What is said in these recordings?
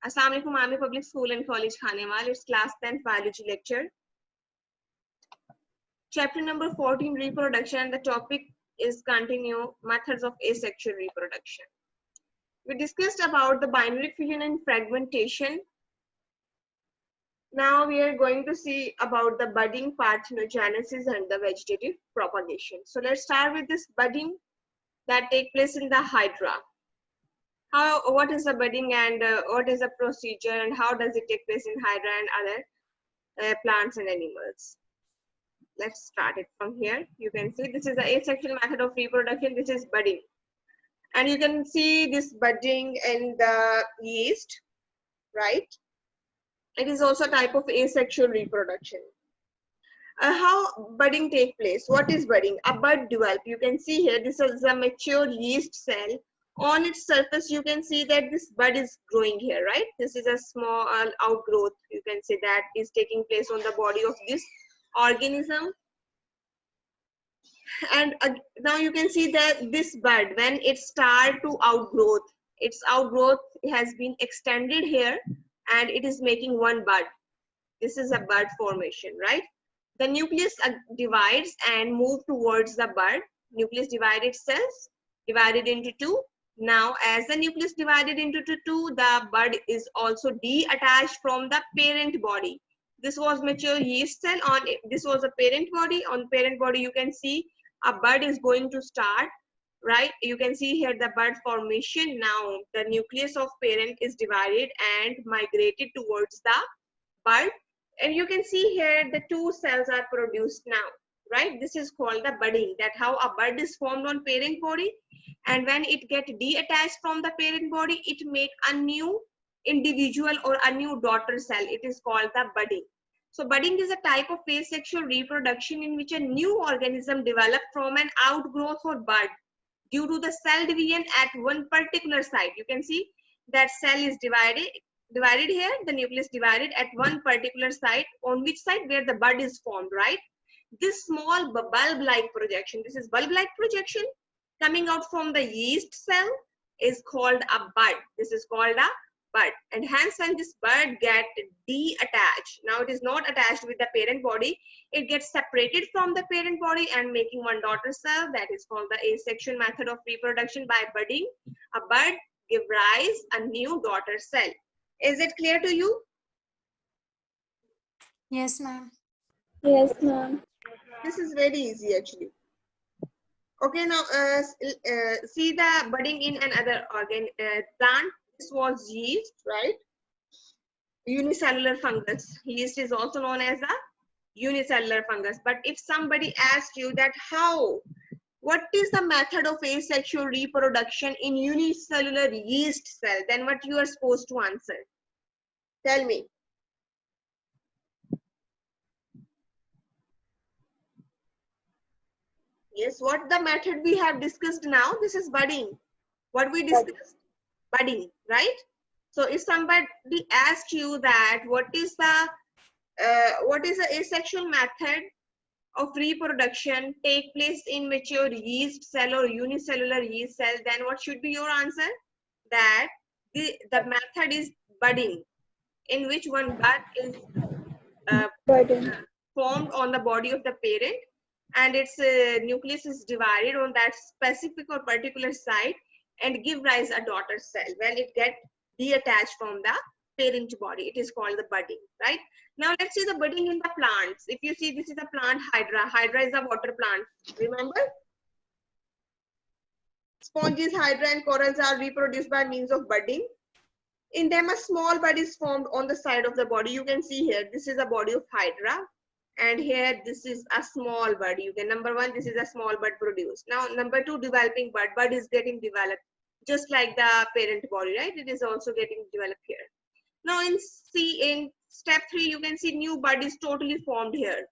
Assalamu alaikum, Army Public School and College Khanewal. It's class 10th biology lecture. Chapter number 14, reproduction. The topic is continue methods of asexual reproduction. We discussed about the binary fission and fragmentation. Now we are going to see about the budding, parthenogenesis, and the vegetative propagation. So let's start with this budding that take place in the hydra. What is the budding and what is the procedure and how does it take place in hydra and other plants and animals? Let's start it from here. You can see this is the asexual method of reproduction. This is budding. And you can see this budding in the yeast, right? It is also a type of asexual reproduction. How budding take place? What is budding? A bud develop. You can see here, this is a mature yeast cell. On its surface, you can see that this bud is growing here, right? This is a small outgrowth. You can see that is taking place on the body of this organism. And now you can see that this bud, when it start to outgrowth, its outgrowth has been extended here and it is making one bud. This is a bud formation, right? The nucleus divides and move towards the bud. Nucleus divided itself, divided into two. Now, as the nucleus divided into two, the bud is also detached from the parent body. This was mature yeast cell. On it, this was a parent body. On parent body, you can see a bud is going to start, right? You can see here the bud formation. Now, the nucleus of parent is divided and migrated towards the bud. And you can see here the two cells are produced now, right? This is called the budding, that how a bud is formed on parent body. And when it get detached from the parent body, it make a new individual or a new daughter cell. It is called the budding. So budding is a type of asexual reproduction in which a new organism develops from an outgrowth or bud due to the cell division at one particular site. You can see that cell is divided here, the nucleus divided at one particular site. On which site? Where the bud is formed, right? This small bulb-like projection, this is bulb-like projection coming out from the yeast cell is called a bud. This is called a bud. And hence when this bud get detached, now it is not attached with the parent body, it gets separated from the parent body and making one daughter cell. That is called the asexual method of reproduction by budding. A bud give rise a new daughter cell. Is it clear to you? Yes, ma'am. Yes, ma'am. This is very easy actually. Okay, now see the budding in another plant. This was yeast, right? Unicellular fungus. Yeast is also known as a unicellular fungus. But if somebody asks you that what is the method of asexual reproduction in unicellular yeast cell, then what you are supposed to answer? Tell me. Yes, what the method we have discussed now? This is budding. What we discussed? Budding, right? So if somebody asks you that what is the asexual method of reproduction take place in mature yeast cell or unicellular yeast cell, then what should be your answer? That the method is budding, in which one bud is formed on the body of the parent and its nucleus is divided on that specific or particular site and give rise a daughter cell. When it get detached from the parent body, it is called the budding, right? Now let's see the budding in the plants. If you see, this is a plant hydra. Hydra is a water plant, remember? Sponges, hydra and corals are reproduced by means of budding. In them a small bud is formed on the side of the body. You can see here, this is a body of hydra. And here, this is a small bud. You can, number one, this is a small bud produced. Now, number two, developing bud. Bud is getting developed, just like the parent body, right? It is also getting developed here. Now, in step 3, you can see new bud is totally formed here.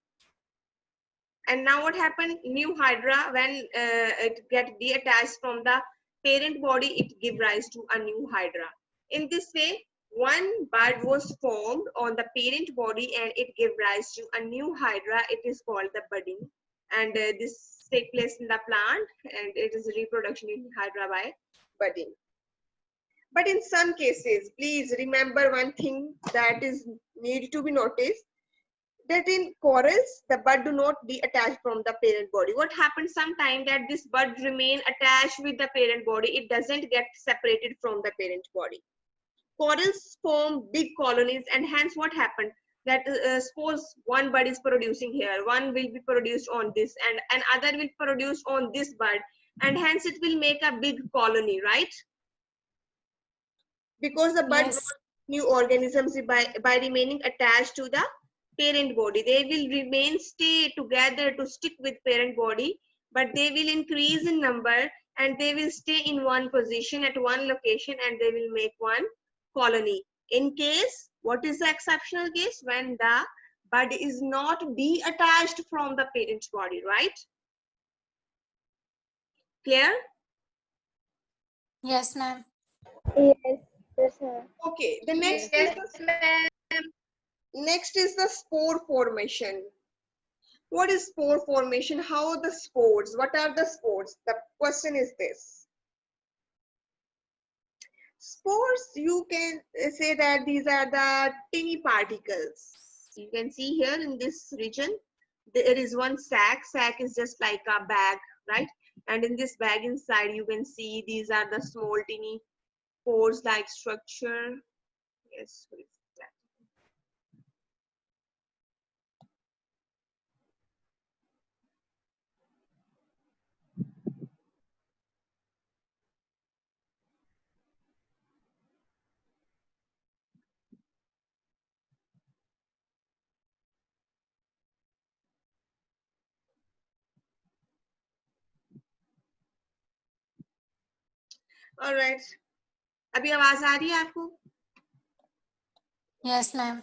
And now what happened? New hydra, when it get detached from the parent body, it give rise to a new hydra. In this way, one bud was formed on the parent body and it gave rise to a new hydra. It is called the budding. And this takes place in the plant and it is reproduction in hydra by budding. But in some cases, please remember one thing that is need to be noticed, that in corals, the bud do not detach from the parent body. What happens sometimes that this bud remain attached with the parent body, it doesn't get separated from the parent body. Corals form big colonies, and hence what happened that suppose one bud is producing here, one will be produced on this, and another will produce on this bud, and hence it will make a big colony, right? Because the bud Yes. new organisms by remaining attached to the parent body, they will remain stay together to stick with parent body, but they will increase in number and they will stay in one position at one location and they will make one colony. In case, what is the exceptional case? When the bud is not detached from the parent body, right? Clear? Yes, ma'am. Yes. Yes, ma'am. Okay, the next Yes, is the ma'am. next is the spore formation. What is spore formation? How the spores? What are the spores? The question is this. Spores, you can say that these are the tiny particles. You can see here in this region, there is one sac. Sac is just like a bag, right? And in this bag inside, you can see these are the small tiny pores-like structure. Yes, what is that? All right. अभी आवाज आ रही है आपको? Yes, ma'am.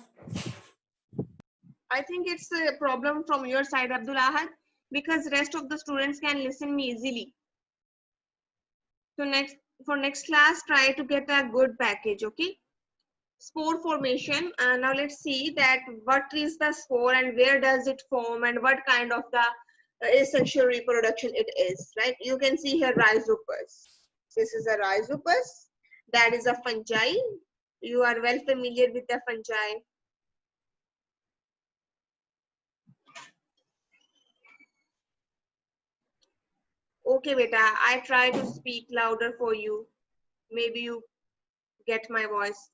I think it's a problem from your side, Abdul Ahad, because rest of the students can listen me easily. So for next class, try to get a good package, okay? Spore formation. Now let's see that what is the spore and where does it form and what kind of the asexual reproduction it is, right? You can see here rhizopus. This is a rhizopus. That is a fungi. You are well familiar with the fungi. Okay, beta, I try to speak louder for you. Maybe you get my voice.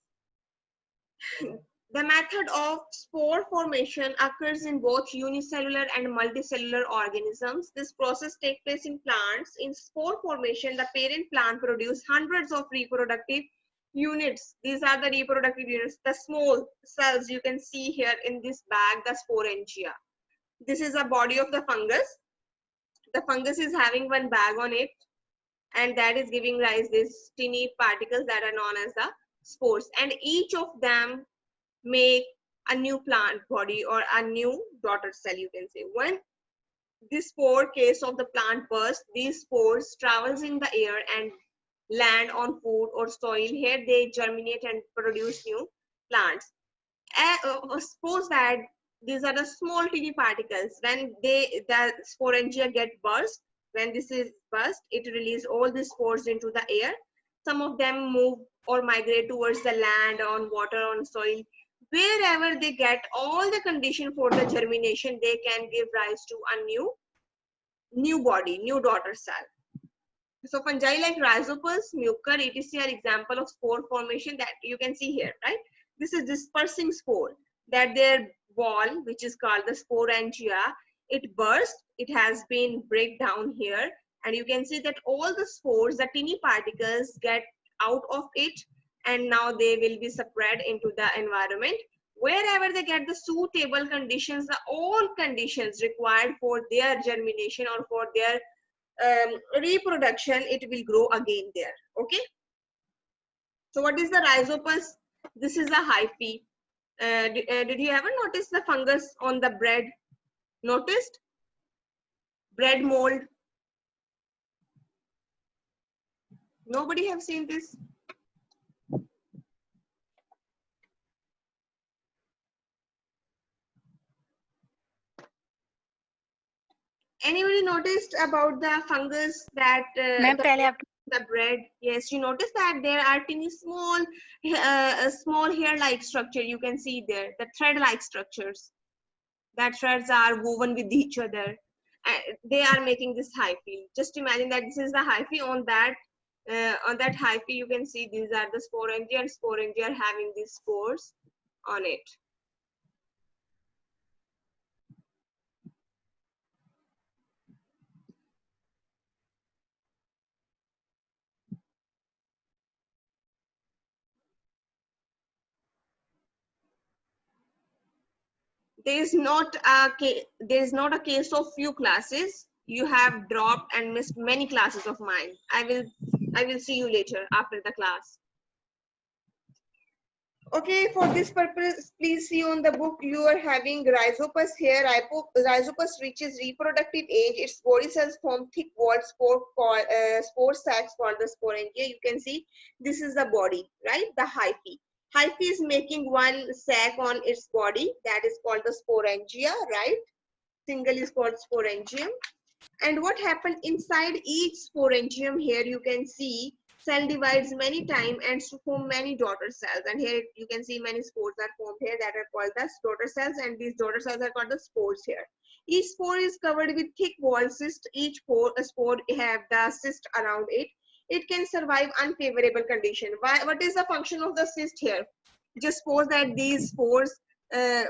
The method of spore formation occurs in both unicellular and multicellular organisms. This process takes place in plants. In spore formation, the parent plant produces hundreds of reproductive units. These are the reproductive units, the small cells you can see here in this bag, the sporangia. This is a body of the fungus. The fungus is having one bag on it, and that is giving rise these tiny particles that are known as the spores, and each of them make a new plant body or a new daughter cell, you can say. When this spore case of the plant bursts, these spores travels in the air and land on food or soil. Here they germinate and produce new plants. Suppose that these are the small tiny particles. When the sporangia get burst, when this is burst, it releases all the spores into the air. Some of them move or migrate towards the land, on water, on soil. Wherever they get all the condition for the germination, they can give rise to a new body, new daughter cell. So fungi like rhizopus, mucor, etc. are example of spore formation that you can see here, right? This is dispersing spore, that their wall, which is called the sporangia, it bursts, it has been break down here, and you can see that all the spores, the tiny particles get out of it, and now they will be spread into the environment. Wherever they get the suitable conditions, the all conditions required for their germination or for their reproduction, it will grow again there. Okay, so what is the rhizopus? This is a hyphae. Did you ever notice the fungus on the bread? Noticed bread mold? Nobody have seen this? Anybody noticed about the fungus that ma'am पहले आप The bread, yes, you notice that there are tiny small hair-like structure. You can see there the thread-like structures. That threads are woven with each other. They are making this hyphae. Just imagine that this is the hyphae. On that hyphae, you can see these are the sporangia, and sporangia are having these spores on it. There is not a case of few classes. You have dropped and missed many classes of mine. I will see you later after the class. Okay, for this purpose, please see on the book you are having rhizopus here. Rhizopus reaches reproductive age. Its body cells form thick walled spore sacs called the sporangia. You can see this is the body, right? The hyphae. Hyphae is making one sac on its body that is called the sporangia, right? Single is called sporangium. And what happened inside each sporangium here, you can see cell divides many times and to form many daughter cells. And here you can see many spores are formed here that are called the daughter cells, and these daughter cells are called the spores here. Each spore is covered with thick walled cyst. Each spore have the cyst around it. It can survive unfavorable condition. What is the function of the cyst here? Just suppose that these spores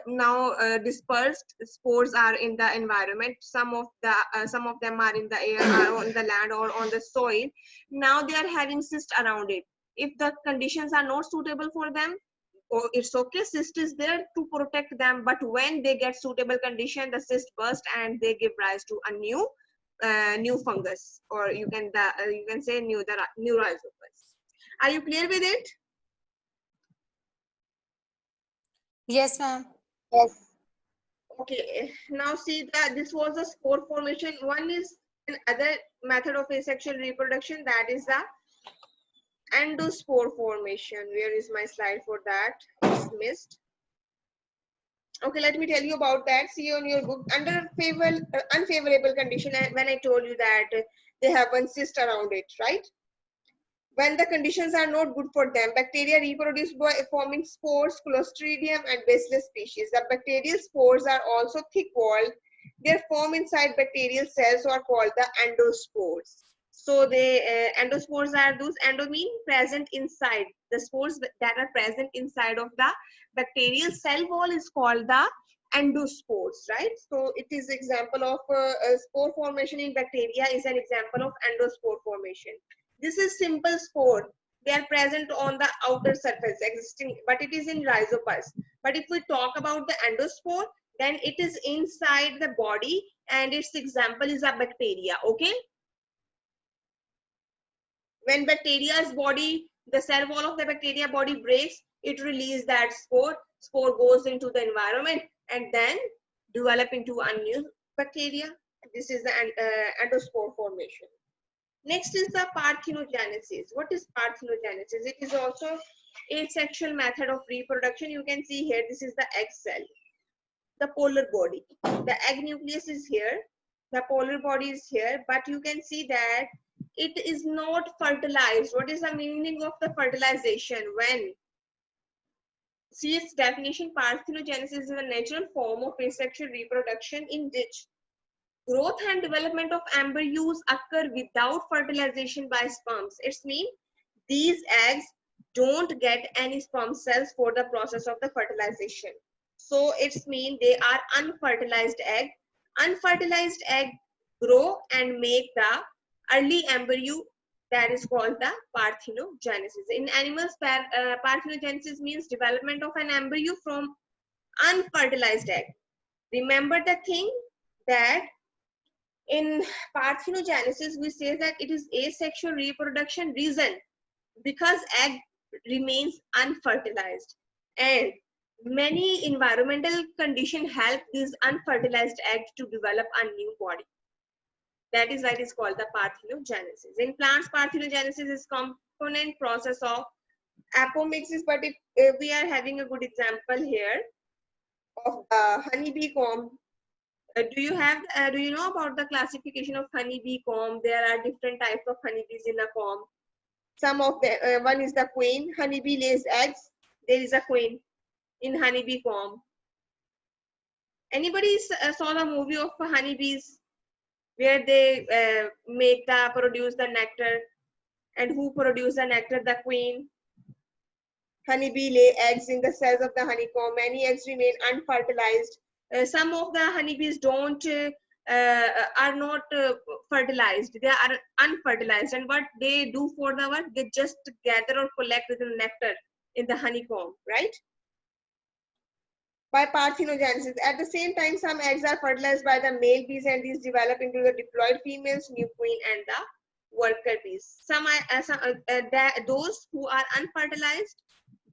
now dispersed spores are in the environment. Some of them are in the air or on the land or on the soil. Now they are having cyst around it. If the conditions are not suitable for them, oh, it's okay, cyst is there to protect them, but when they get suitable condition, the cyst burst and they give rise to a new fungus, or you can say new rhizopus. Are you clear with it? Yes, ma'am. Yes. Okay, now see that this was a spore formation. One is another method of asexual reproduction, that is the endospore formation. Where is my slide for that? It's missed. Okay, let me tell you about that. See on your book, under unfavorable condition, when I told you that they have one cyst around it, right? When the conditions are not good for them, bacteria reproduce by forming spores, Clostridium and Bacillus species. The bacterial spores are also thick-walled. They form inside bacterial cells, or are called the endospores. So the endospores are those, endo mean present inside. The spores that are present inside of the bacterial cell wall is called the endospores, right? So it is example of spore formation in bacteria is an example of endospore formation. This is simple spore. They are present on the outer surface existing, but it is in rhizopus. But if we talk about the endospore, then it is inside the body, and its example is a bacteria. Okay. When bacteria's body, the cell wall of the bacteria body breaks, it releases that spore. Spore goes into the environment and then develop into a new bacteria. This is the endospore formation. Next is the parthenogenesis. What is parthenogenesis? It is also a sexual method of reproduction. You can see here, this is the egg cell, the polar body. The egg nucleus is here, the polar body is here, but you can see that it is not fertilized. What is the meaning of the fertilization? When, see its definition, parthenogenesis is a natural form of asexual reproduction in which growth and development of embryos occur without fertilization by sperms. It means these eggs don't get any sperm cells for the process of the fertilization. So it's mean they are unfertilized egg. Unfertilized egg grow and make the early embryo, that is called the parthenogenesis. In animals, parthenogenesis means development of an embryo from unfertilized egg. Remember the thing that in parthenogenesis we say that it is asexual reproduction. Reason, because egg remains unfertilized, and many environmental conditions help these unfertilized eggs to develop a new body. That is why it is called the parthenogenesis. In plants, parthenogenesis is component process of apomixis, but if we are having a good example here of the honeybee comb, Do you know about the classification of honeybee comb? There are different types of honeybees in a comb. Some of the one is the queen. Honeybee lays eggs. There is a queen in honeybee comb. Anybody saw the movie of honeybees where they produce the nectar, and who produce the nectar? The queen. Honeybee lay eggs in the cells of the honeycomb. Many eggs remain unfertilized. Some of the honeybees don't are not fertilized. They are unfertilized. And what they do for the work? They just gather or collect the nectar in the honeycomb, right? By parthenogenesis. At the same time, some eggs are fertilized by the male bees, and these develop into the diploid females, new queen, and the worker bees. Those who are unfertilized,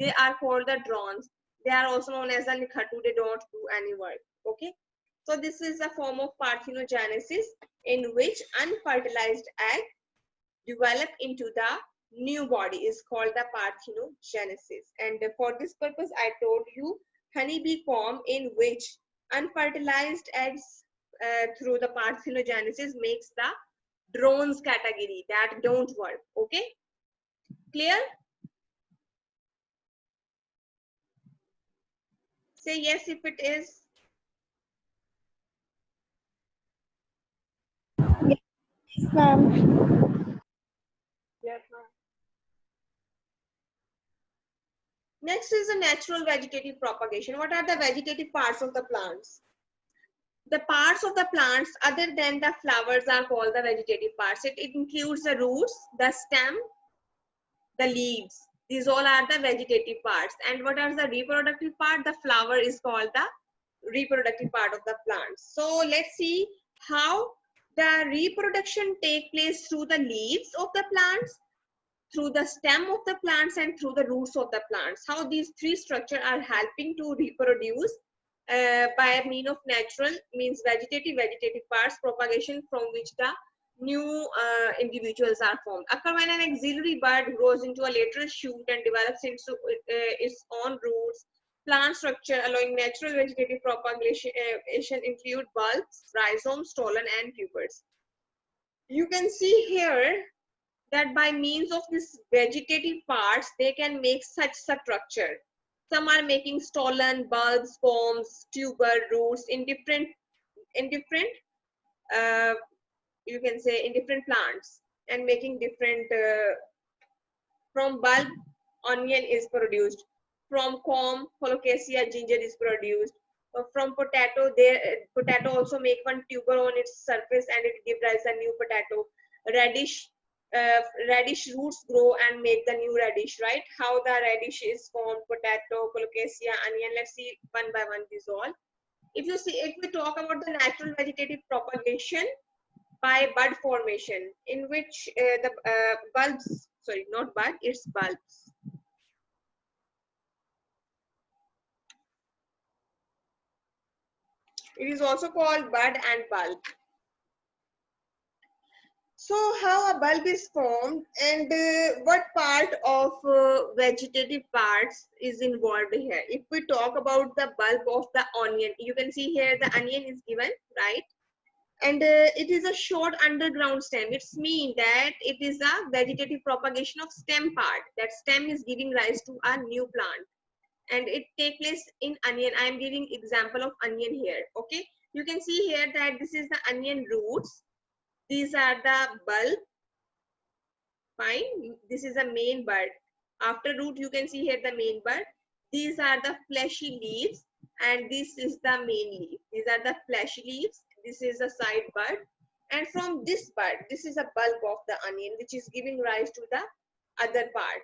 they are called the drones. They are also known as the nikhatu. They don't do any work. Okay. So this is a form of parthenogenesis in which unfertilized egg develop into the new body is called the parthenogenesis. And for this purpose, I told you honeybee comb in which unfertilized eggs through the parthenogenesis makes the drones category that don't work. Okay, clear? Say yes if it is. Yes, ma'am. Yes, ma'am. Next is the natural vegetative propagation. What are the vegetative parts of the plants? The parts of the plants other than the flowers are called the vegetative parts. It includes the roots, the stem, the leaves. These all are the vegetative parts. And what are the reproductive part? The flower is called the reproductive part of the plant. So let's see how the reproduction take place through the leaves of the plants, through the stem of the plants, and through the roots of the plants. How these three structures are helping to reproduce by a mean of natural means vegetative parts propagation from which the new individuals are formed. Occur when an auxiliary bud grows into a lateral shoot and develops into its own roots. Plant structure allowing natural vegetative propagation include bulbs, rhizomes, stolon, and tubers. You can see here that by means of these vegetative parts, they can make such structure. Some are making stolon, bulbs, combs, tuber, roots in different, uh, you can say in different plants, and making different, from bulb, onion is produced. From comb, colocasia, ginger is produced. From potato, potato also make one tuber on its surface and it gives rise a new potato. Radish, radish roots grow and make the new radish, right? How the radish is formed, potato, colocasia, onion. Let's see one by one these all. If we talk about the natural vegetative propagation by bud formation, in which the bulbs, sorry, not bud, it's bulbs. It is also called bud and bulb. So how a bulb is formed, and what part of vegetative parts is involved here? If we talk about the bulb of the onion, you can see here the onion is given, right? And it is a short underground stem. It's mean that it is a vegetative propagation of stem part. That stem is giving rise to a new plant, and it take place in onion. I am giving example of onion here. Okay, you can see here that this is the onion roots. These are the bulb. Fine. This is the main bud. After root, you can see here the main bud. These are the fleshy leaves, and this is the main leaf. These are the fleshy leaves. This is a side bud. And from this bud, this is a bulb of the onion, which is giving rise to the other part.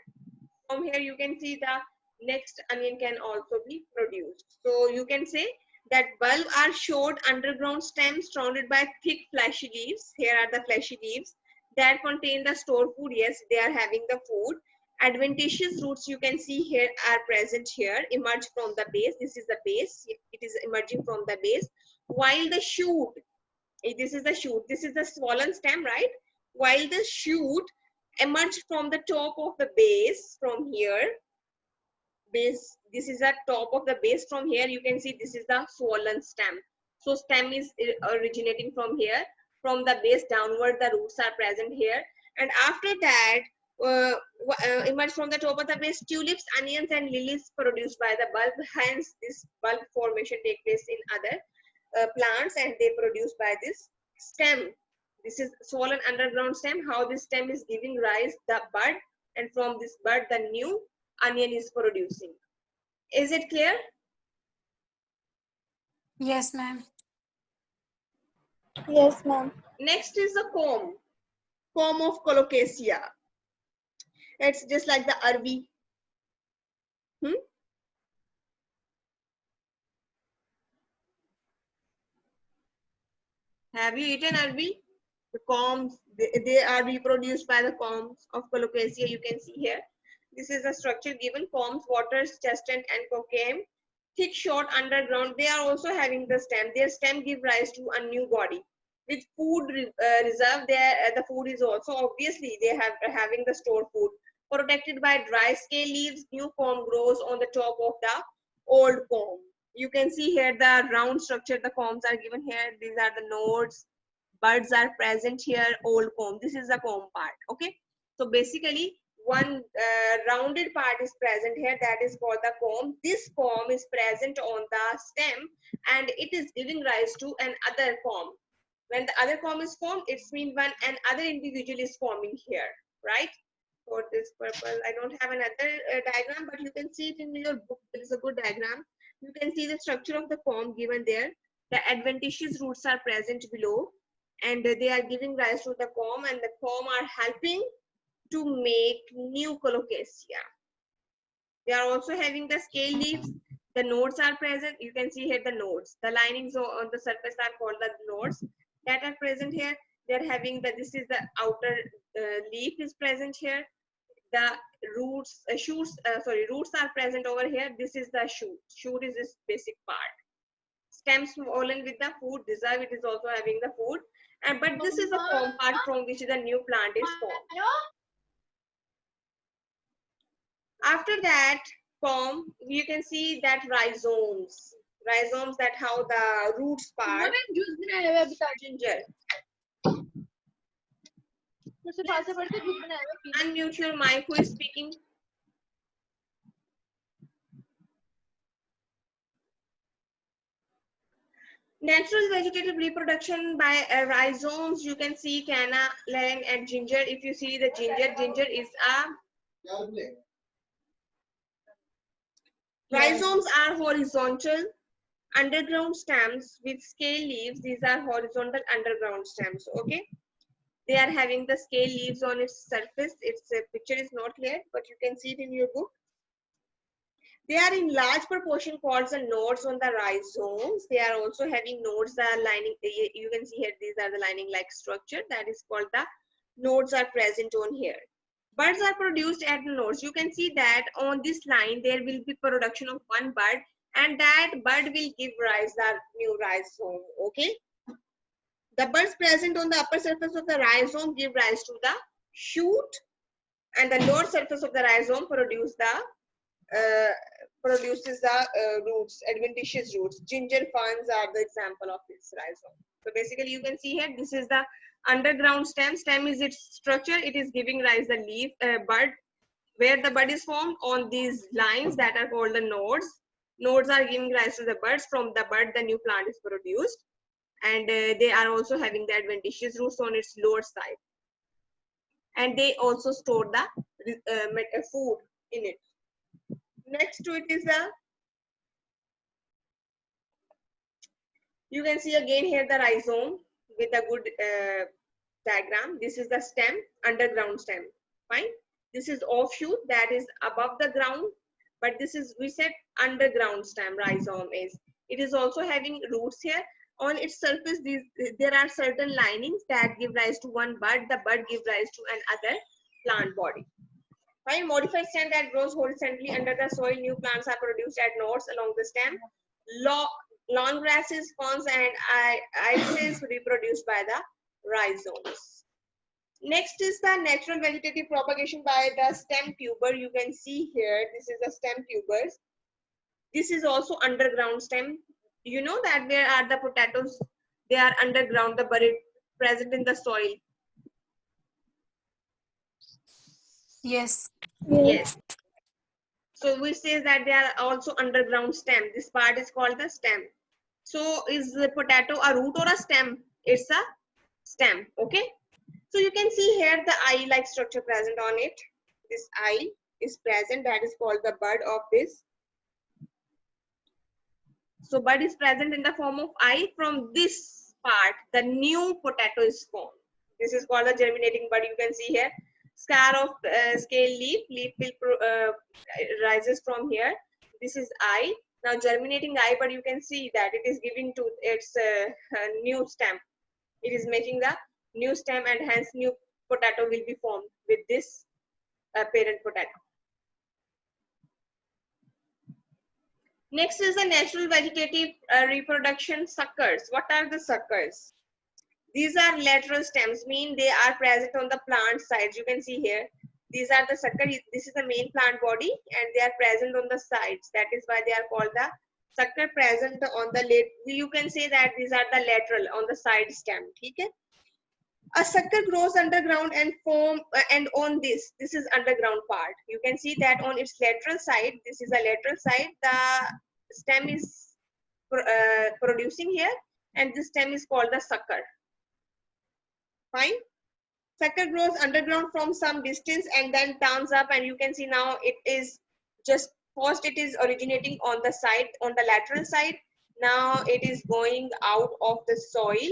From here, you can see the next onion can also be produced. So you can say that bulb are short underground stems surrounded by thick fleshy leaves. Here are the fleshy leaves that contain the stored food. Yes, they are having the food. Adventitious roots you can see here are present here, emerge from the base. This is the base. It is emerging from the base. While the shoot, this is the shoot. This is the swollen stem, right? While the shoot emerged from the top of the base from here. Base, this is the top of the base. From here you can see this is the swollen stem. So stem is originating from here. From the base downward, the roots are present here. And after that, emerge from the top of the base, tulips, onions, and lilies produced by the bulb. Hence, this bulb formation take place in other plants, and they produce by this stem. This is swollen underground stem. How this stem is giving rise the bud, and from this bud the new onion is producing. Is it clear? Yes, ma'am. Yes, ma'am. Next is the comb of colocasia. It's just like the arvi. Have you eaten arvi? The combs, they are reproduced by the combs of colocasia. You can see here. This is the structure given: combs, waters, chestnut, and cockaigne. Thick, short, underground. They are also having the stem. Their stem give rise to a new body. With food reserve, there the food is also obviously they have having the stored food. Protected by dry scale leaves, new comb grows on the top of the old comb. You can see here the round structure. The combs are given here. These are the nodes. Buds are present here. Old comb. This is the comb part. Okay. So basically, one rounded part is present here, that is called the comb. This comb is present on the stem, and it is giving rise to another comb. When the other comb is formed, it's mean when another individual is forming here, right? For this purpose, I don't have another diagram, but you can see it in your book. There is a good diagram. You can see the structure of the comb given there. The adventitious roots are present below, and they are giving rise to the comb, and the comb are helping to make new colocasia. They are also having the scale leaves. The nodes are present. You can see here the nodes. The linings on the surface are called the nodes that are present here. They are having the, this is the outer leaf is present here. The roots, roots are present over here. This is the shoot. Shoot is this basic part. Stems swollen with the food reserve. It is also having the food. But this is the comb part from which the new plant is formed. After that comb, you can see that rhizomes, that how the roots part. Ginger. Unmute your mic. Who is speaking? Natural vegetative reproduction by rhizomes. You can see canna, lang, and ginger. If you see the ginger is a. Rhizomes are horizontal underground stems with scale leaves. These are horizontal underground stems. Okay, they are having the scale leaves on its surface. Its picture is not clear, but you can see it in your book. They are in large proportion called the nodes on the rhizomes. They are also having nodes that are lining. You can see here, these are the lining like structure. That is called the nodes are present on here. Buds are produced at the nodes. You can see that on this line, there will be production of one bud, and that bud will give rise to the new rhizome. Okay. The buds present on the upper surface of the rhizome give rise to the shoot, and the lower surface of the rhizome produces the roots, adventitious roots. Ginger ferns are the example of this rhizome. So basically, you can see here, this is the underground stem. Stem is its structure. It is giving rise the leaf bud, where the bud is formed on these lines that are called the nodes. Nodes are giving rise to the buds. From the bud, the new plant is produced, and they are also having the adventitious roots on its lower side, and they also store the food in it. Next to it is the, you can see again here the rhizome with a good diagram. This is the stem, underground stem. Fine. This is offshoot, that is above the ground, but this is, we said, underground stem. Rhizome is. It is also having roots here. On its surface, there are certain linings that give rise to one bud. The bud gives rise to another plant body. Fine. Modified stem that grows horizontally under the soil. New plants are produced at nodes along the stem. Long grasses, ferns, and irises reproduced by the rhizomes. Next is the natural vegetative propagation by the stem tuber. You can see here, this is the stem tubers. This is also underground stem. You know that where are the potatoes? They are underground, the buried, present in the soil. Yes. Yes. Yes. So we say that they are also underground stem. This part is called the stem. So is the potato a root or a stem? It's a stem. Okay. So you can see here the eye-like structure present on it. This eye is present. That is called the bud of this. So bud is present in the form of eye. From this part, the new potato is formed. This is called a germinating bud. You can see here, scar of scale leaf. Leaf will rises from here. This is eye. Now germinating eye, but you can see that it is giving to its new stem. It is making the new stem, and hence new potato will be formed with this parent potato. Next is the natural vegetative reproduction suckers. What are the suckers? These are lateral stems, mean they are present on the plant sides. You can see here. These are the sucker. This is the main plant body, and they are present on the sides. That is why they are called the sucker present on the late. You can say that these are the lateral on the side stem. Okay? A sucker grows underground and form and on this is underground part. You can see that on its lateral side, this is a lateral side, the stem is producing here, and this stem is called the sucker. Fine. Sucker grows underground from some distance and then turns up, and you can see now it is just first it is originating on the side, on the lateral side. Now it is going out of the soil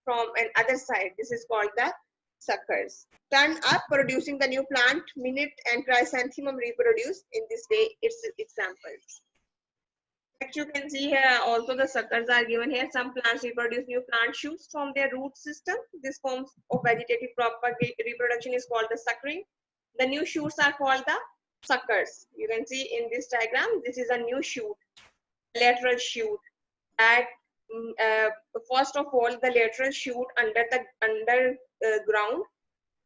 from an other side. This is called the suckers. Turn up, producing the new plant. Minute and chrysanthemum reproduce. In this way, it's examples. As you can see here, also the suckers are given here. Some plants reproduce new plant shoots from their root system. This form of vegetative reproduction is called the suckering. The new shoots are called the suckers. You can see in this diagram, this is a new shoot, lateral shoot. That first of all, the lateral shoot under the ground,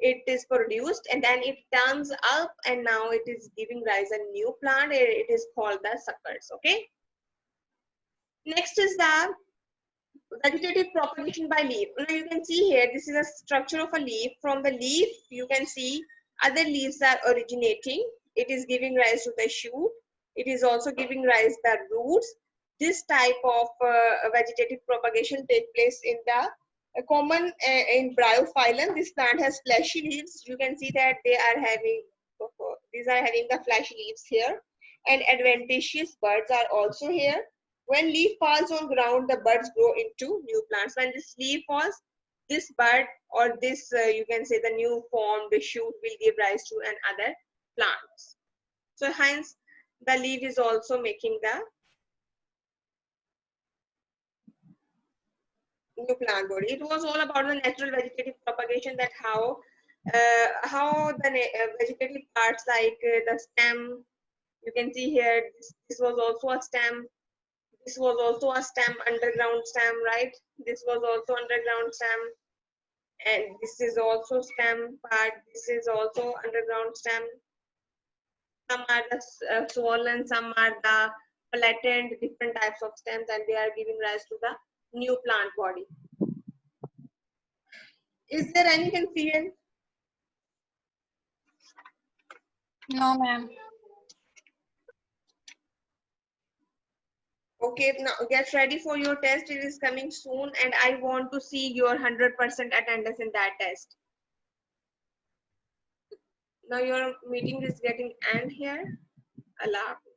it is produced, and then it turns up, and now it is giving rise a new plant. It is called the suckers. Okay. Next is the vegetative propagation by leaf. Now you can see here, this is a structure of a leaf. From the leaf, you can see other leaves are originating. It is giving rise to the shoot. It is also giving rise the roots. This type of vegetative propagation take place in the common in Bryophyllum. This plant has fleshy leaves. You can see that they are having these are having the fleshy leaves here, and adventitious buds are also here. When leaf falls on ground, the buds grow into new plants. When this leaf falls, this bud or this you can say the new formed shoot will give rise to another plants. So hence the leaf is also making the new plant body. It was all about the natural vegetative propagation, that how the vegetative parts like the stem, you can see here, this was also a stem. This was also a stem, underground stem, right? This was also underground stem. And this is also stem part. This is also underground stem. Some are the swollen, some are the flattened, different types of stems, and they are giving rise to the new plant body. Is there any confusion? No, ma'am. Okay, now get ready for your test. It is coming soon, and I want to see your 100% attendance in that test. Now your meeting is getting end here. Allah Hafiz.